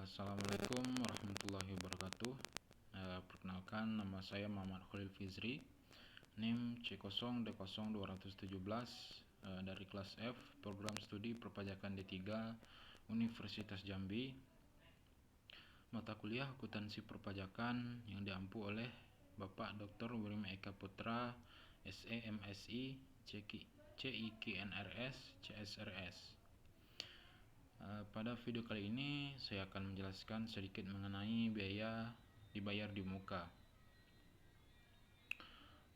Assalamualaikum warahmatullahi wabarakatuh. Perkenalkan, nama saya Muhammad Khalil Fizri, NIM C0D0217, dari kelas F, Program Studi Perpajakan D3, Universitas Jambi. Mata kuliah akuntansi perpajakan yang diampu oleh Bapak Dr. Wirima Eka Putra, SE MSI, CIKNRS, CSRS. Pada video kali ini saya akan menjelaskan sedikit mengenai biaya dibayar di muka.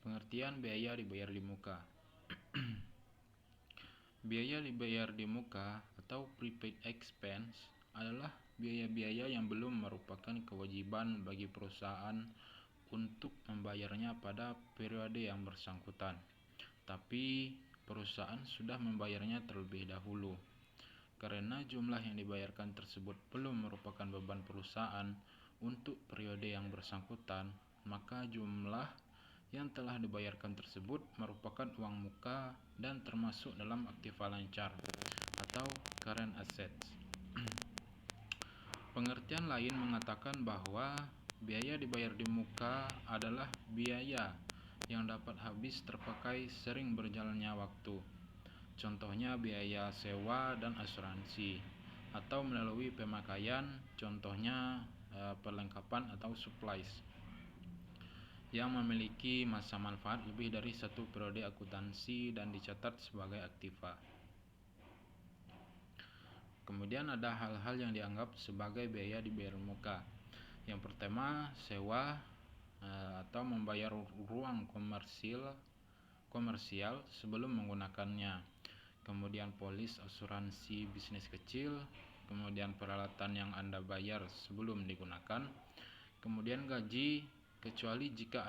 Pengertian biaya dibayar di muka. Biaya dibayar di muka atau prepaid expense adalah biaya-biaya yang belum merupakan kewajiban bagi perusahaan untuk membayarnya pada periode yang bersangkutan, tapi perusahaan sudah membayarnya terlebih dahulu. Karena jumlah yang dibayarkan tersebut belum merupakan beban perusahaan untuk periode yang bersangkutan, maka jumlah yang telah dibayarkan tersebut merupakan uang muka dan termasuk dalam aktiva lancar atau current assets. Pengertian lain mengatakan bahwa biaya dibayar di muka adalah biaya yang dapat habis terpakai sering berjalannya waktu. Contohnya biaya sewa dan asuransi, atau melalui pemakaian, contohnya perlengkapan atau supplies, yang memiliki masa manfaat lebih dari satu periode akuntansi dan dicatat sebagai aktiva. Kemudian ada hal-hal yang dianggap sebagai biaya dibayar muka. Yang pertama, sewa atau membayar ruang komersial sebelum menggunakannya. Kemudian polis asuransi bisnis kecil, kemudian peralatan yang Anda bayar sebelum digunakan, kemudian gaji kecuali jika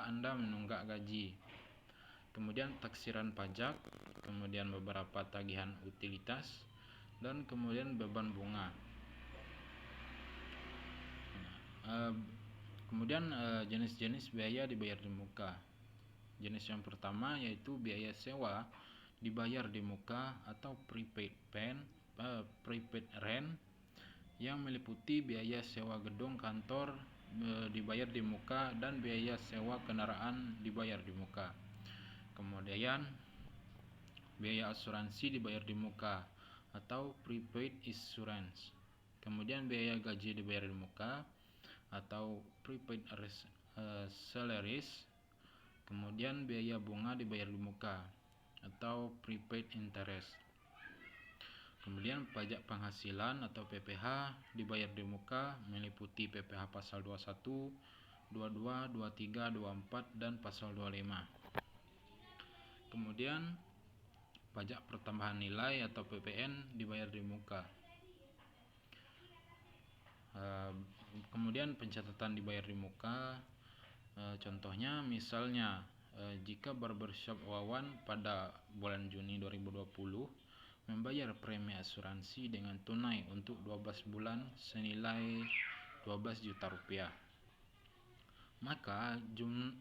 Anda menunggak gaji, kemudian taksiran pajak, kemudian beberapa tagihan utilitas, dan kemudian beban bunga. Kemudian jenis-jenis biaya dibayar di muka. Jenis yang pertama yaitu biaya sewa dibayar di muka atau prepaid rent, yang meliputi biaya sewa gedung kantor dibayar di muka dan biaya sewa kendaraan dibayar di muka. Kemudian biaya asuransi dibayar di muka atau prepaid insurance. Kemudian biaya gaji dibayar di muka atau prepaid salaries. Kemudian biaya bunga dibayar di muka atau prepaid interest. Kemudian pajak penghasilan atau PPh dibayar di muka, meliputi PPh pasal 21, 22, 23, 24 dan pasal 25. Kemudian pajak pertambahan nilai atau PPN dibayar di muka. Kemudian pencatatan dibayar di muka, contohnya misalnya jika barbershop Wawan pada bulan Juni 2020 membayar premi asuransi dengan tunai untuk 12 bulan senilai 12 juta rupiah, maka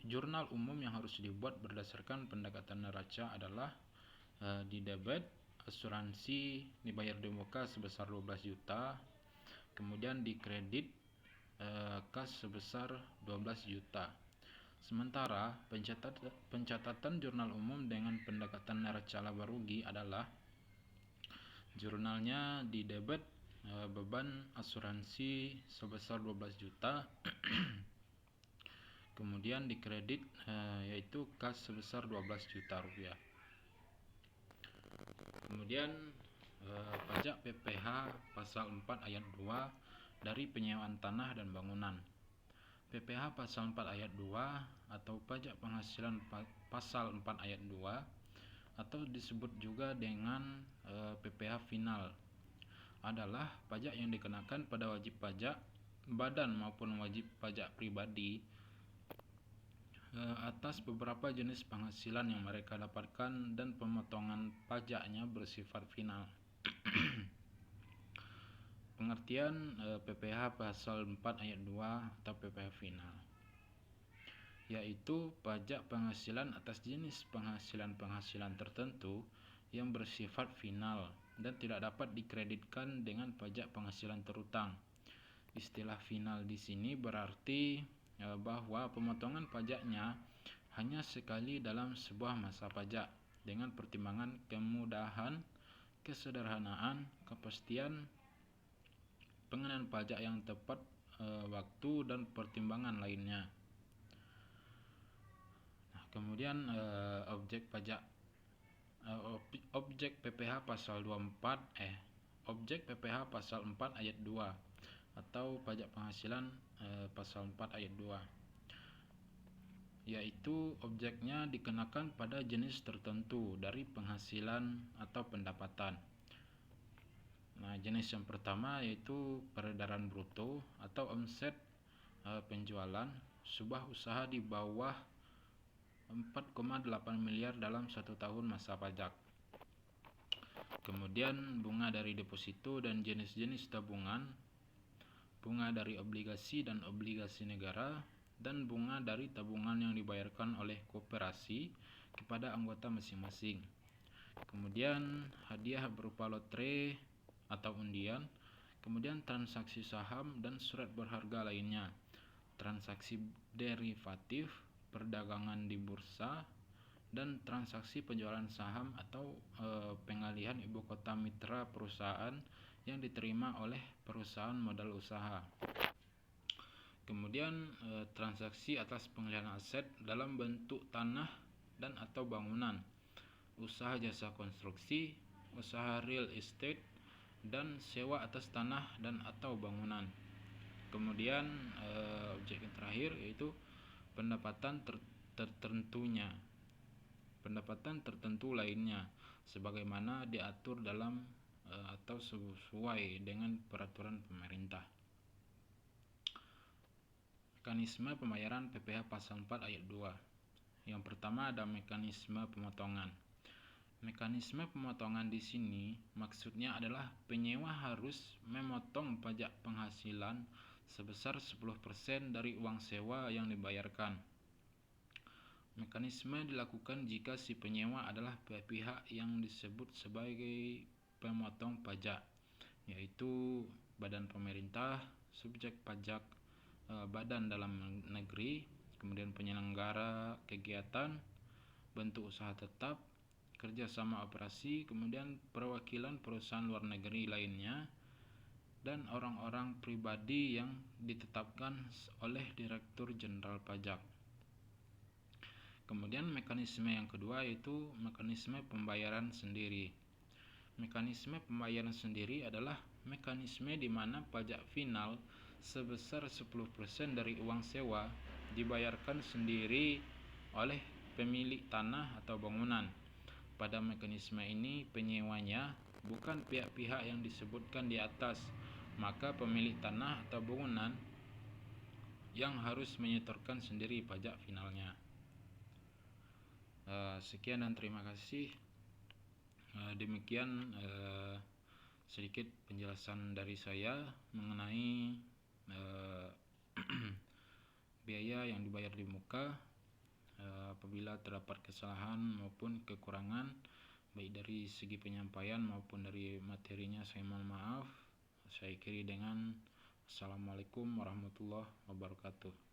jurnal umum yang harus dibuat berdasarkan pendekatan neraca adalah di debit asuransi dibayar di muka sebesar 12 juta, kemudian di kredit kas sebesar 12 juta. Sementara pencatatan jurnal umum dengan pendekatan neraca laba rugi adalah jurnalnya di debit beban asuransi sebesar 12 juta, kemudian di kredit yaitu kas sebesar 12 juta rupiah. Kemudian pajak PPh pasal 4 ayat 2 dari penyewaan tanah dan bangunan. PPh pasal 4 ayat 2 atau pajak penghasilan pasal 4 ayat 2 atau disebut juga dengan PPh final adalah pajak yang dikenakan pada wajib pajak badan maupun wajib pajak pribadi atas beberapa jenis penghasilan yang mereka dapatkan, dan pemotongan pajaknya bersifat final. Pengertian PPh pasal 4 ayat 2 atau PPh final yaitu pajak penghasilan atas jenis penghasilan tertentu yang bersifat final dan tidak dapat dikreditkan dengan pajak penghasilan terutang. Istilah final di sini berarti bahwa pemotongan pajaknya hanya sekali dalam sebuah masa pajak dengan pertimbangan kemudahan, kesederhanaan, kepastian pengenaan pajak yang tepat waktu dan pertimbangan lainnya. Nah, kemudian objek pajak objek PPh pasal 24 objek PPh pasal 4 ayat 2 atau pajak penghasilan pasal 4 ayat 2, yaitu objeknya dikenakan pada jenis tertentu dari penghasilan atau pendapatan. Nah, jenis yang pertama yaitu peredaran bruto atau omset penjualan sebuah usaha di bawah 4,8 miliar dalam 1 tahun masa pajak. Kemudian bunga dari deposito dan jenis-jenis tabungan, bunga dari obligasi dan obligasi negara, dan bunga dari tabungan yang dibayarkan oleh koperasi kepada anggota masing-masing. Kemudian hadiah berupa lotre atau undian, kemudian transaksi saham dan surat berharga lainnya, transaksi derivatif, perdagangan di bursa, dan transaksi penjualan saham atau pengalihan ibu kota mitra perusahaan yang diterima oleh perusahaan modal usaha. Kemudian transaksi atas pengalihan aset dalam bentuk tanah dan atau bangunan, usaha jasa konstruksi, usaha real estate, dan sewa atas tanah dan atau bangunan. Kemudian objek yang terakhir yaitu pendapatan tertentu lainnya sebagaimana diatur dalam atau sesuai dengan peraturan pemerintah. Mekanisme pembayaran PPh pasal 4 ayat 2. Yang pertama ada mekanisme pemotongan. Mekanisme pemotongan di sini maksudnya adalah penyewa harus memotong pajak penghasilan sebesar 10% dari uang sewa yang dibayarkan. Mekanisme dilakukan jika si penyewa adalah pihak yang disebut sebagai pemotong pajak, yaitu badan pemerintah, subjek pajak, badan dalam negeri, kemudian penyelenggara kegiatan, bentuk usaha tetap, kerjasama operasi, kemudian perwakilan perusahaan luar negeri lainnya, dan orang-orang pribadi yang ditetapkan oleh Direktur Jenderal Pajak. Kemudian mekanisme yang kedua yaitu mekanisme pembayaran sendiri. Mekanisme pembayaran sendiri adalah mekanisme di mana pajak final sebesar 10% dari uang sewa dibayarkan sendiri oleh pemilik tanah atau bangunan. Pada mekanisme ini penyewanya bukan pihak-pihak yang disebutkan di atas, maka pemilik tanah atau bangunan yang harus menyetorkan sendiri pajak finalnya. Sekian dan terima kasih. Demikian sedikit penjelasan dari saya mengenai biaya yang dibayar di muka. Apabila terdapat kesalahan maupun kekurangan baik dari segi penyampaian maupun dari materinya, saya mohon maaf. Saya akhiri dengan Assalamualaikum warahmatullahi wabarakatuh.